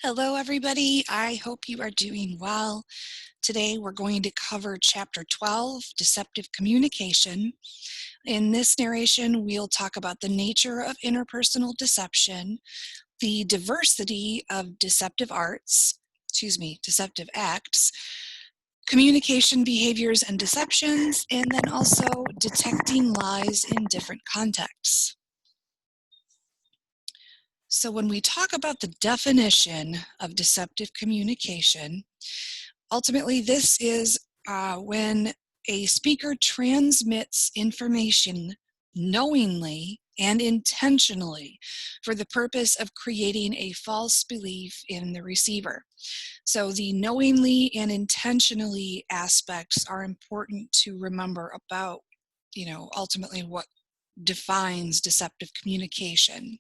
Hello, everybody. I hope you are doing well. Today, we're going to cover Chapter 12, Deceptive Communication. In this narration, we'll talk about the nature of interpersonal deception, the diversity of deceptive acts, communication behaviors and deceptions, and then also detecting lies in different contexts. So when we talk about the definition of deceptive communication, ultimately this is when a speaker transmits information knowingly and intentionally for the purpose of creating a false belief in the receiver. So the knowingly and intentionally aspects are important to remember about, ultimately what defines deceptive communication.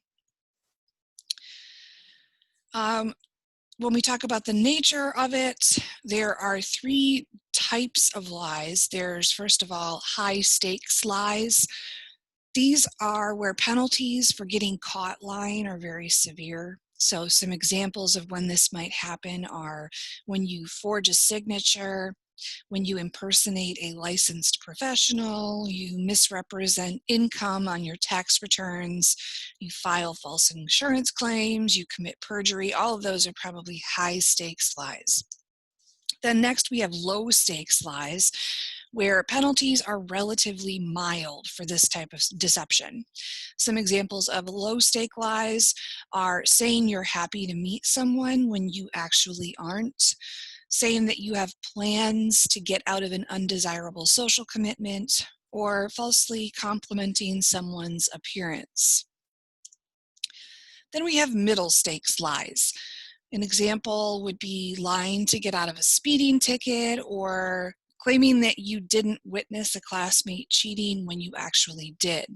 When we talk about the nature of it, there are three types of lies. There's, first of all, high stakes lies. These are where penalties for getting caught lying are very severe. So some examples of when this might happen are when you forge a signature, when you impersonate a licensed professional, you misrepresent income on your tax returns, you file false insurance claims, you commit perjury. All of those are probably high stakes lies. Then next we have low stakes lies, where penalties are relatively mild for this type of deception. Some examples of low stake lies are saying you're happy to meet someone when you actually aren't, saying that you have plans to get out of an undesirable social commitment, or falsely complimenting someone's appearance. Then we have middle stakes lies. An example would be lying to get out of a speeding ticket, or claiming that you didn't witness a classmate cheating when you actually did.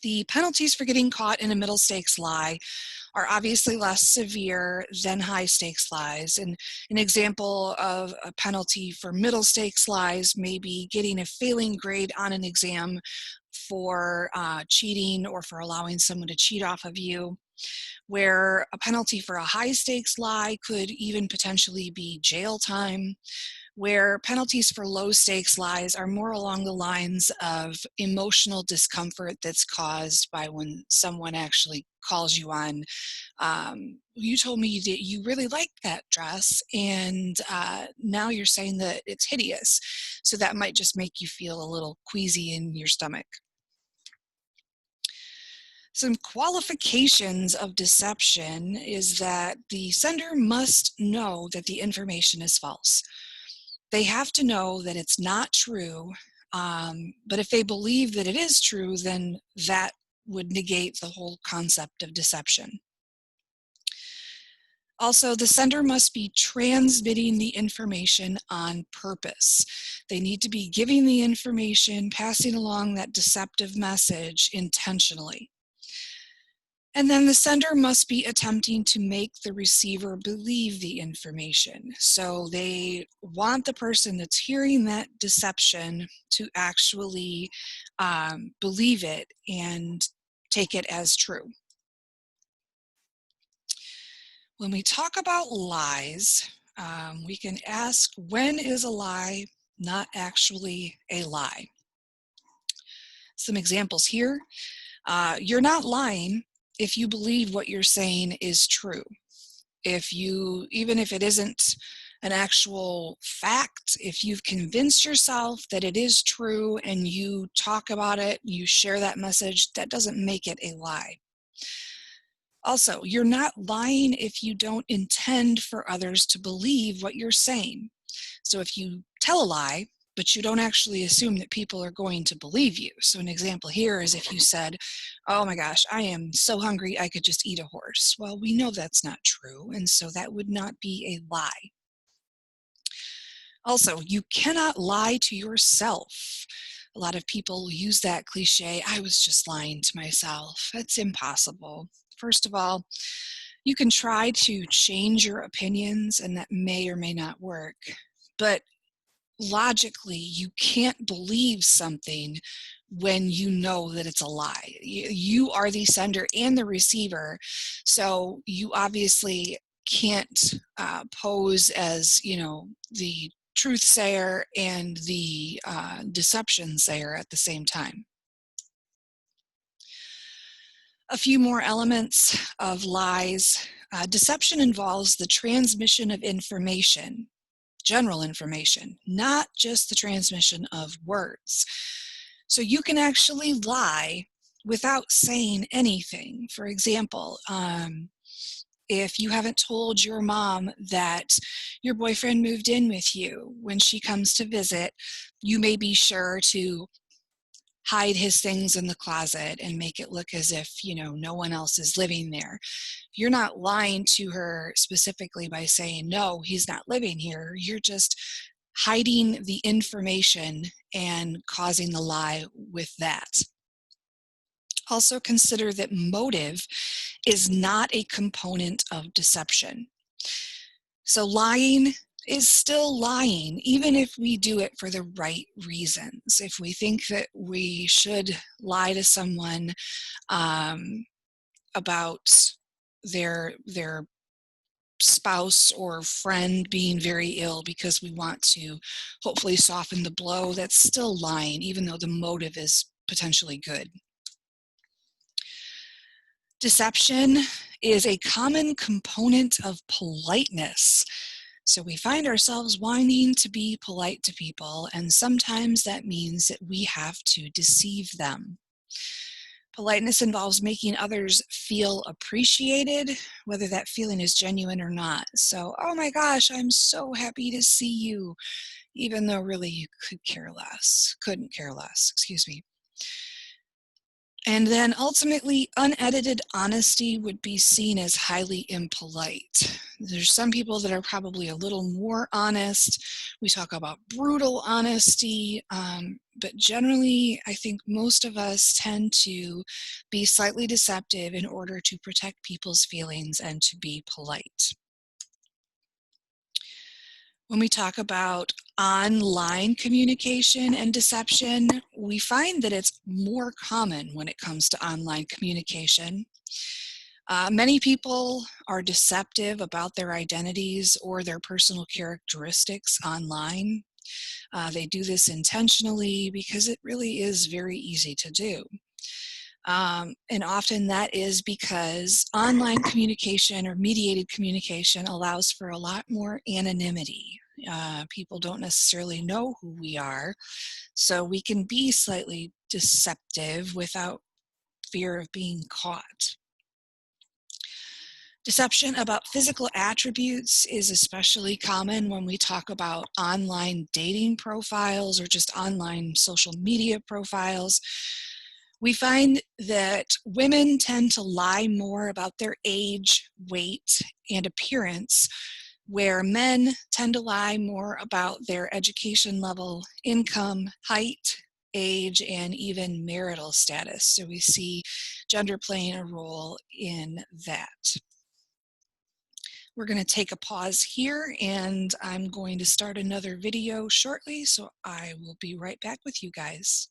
The penalties for getting caught in a middle stakes lie are obviously less severe than high stakes lies. And an example of a penalty for middle stakes lies may be getting a failing grade on an exam for cheating or for allowing someone to cheat off of you, where a penalty for a high stakes lie could even potentially be jail time, where penalties for low stakes lies are more along the lines of emotional discomfort that's caused by when someone actually calls you on, you told me that you really liked that dress, and now you're saying that it's hideous. So that might just make you feel a little queasy in your stomach. Some qualifications of deception is that the sender must know that the information is false. They have to know that it's not true, but if they believe that it is true, then that would negate the whole concept of deception. Also, the sender must be transmitting the information on purpose. They need to be giving the information, passing along that deceptive message intentionally. And then the sender must be attempting to make the receiver believe the information. So they want the person that's hearing that deception to actually believe it and take it as true. When we talk about lies, we can ask, when is a lie not actually a lie? Some examples here. You're not lying if you believe what you're saying is true. Even if it isn't an actual fact, if you've convinced yourself that it is true and you talk about it, you share that message, that doesn't make it a lie. Also, you're not lying if you don't intend for others to believe what you're saying. So if you tell a lie, but you don't actually assume that people are going to believe you. So an example here is if you said, oh my gosh, I am so hungry I could just eat a horse. Well, we know that's not true, and so that would not be a lie. Also, you cannot lie to yourself. A lot of people use that cliche, I was just lying to myself. It's impossible. First of all, you can try to change your opinions, and that may or may not work. But logically, you can't believe something when you know that it's a lie. You are the sender and the receiver, so you obviously can't pose as, you know, the truth sayer and the deception sayer at the same time. A few more elements of lies. Deception involves the transmission of information, general information, not just the transmission of words. So you can actually lie without saying anything. For example, if you haven't told your mom that your boyfriend moved in with you, when she comes to visit, you may be sure to hide his things in the closet and make it look as if, you know, no one else is living there. You're not lying to her specifically by saying, no, he's not living here. You're just hiding the information and causing the lie with that. Also consider that motive is not a component of deception. So lying is still lying, even if we do it for the right reasons. If we think that we should lie to someone about their spouse or friend being very ill because we want to hopefully soften the blow, that's still lying, even though the motive is potentially good. Deception is a common component of politeness. So we find ourselves wanting to be polite to people, and sometimes that means that we have to deceive them. Politeness involves making others feel appreciated, whether that feeling is genuine or not. So, oh my gosh, I'm so happy to see you, even though really you couldn't care less, excuse me. And then ultimately, unedited honesty would be seen as highly impolite. There's some people that are probably a little more honest. We talk about brutal honesty, but generally, I think most of us tend to be slightly deceptive in order to protect people's feelings and to be polite. When we talk about online communication and deception, we find that it's more common when it comes to online communication. Many people are deceptive about their identities or their personal characteristics online. They do this intentionally because it really is very easy to do. And often that is because online communication or mediated communication allows for a lot more anonymity. People don't necessarily know who we are, so we can be slightly deceptive without fear of being caught. Deception about physical attributes is especially common when we talk about online dating profiles or just online social media profiles. We find that women tend to lie more about their age, weight, and appearance, where men tend to lie more about their education level, income, height, age, and even marital status. So we see gender playing a role in that. We're going to take a pause here, and I'm going to start another video shortly, so I will be right back with you guys.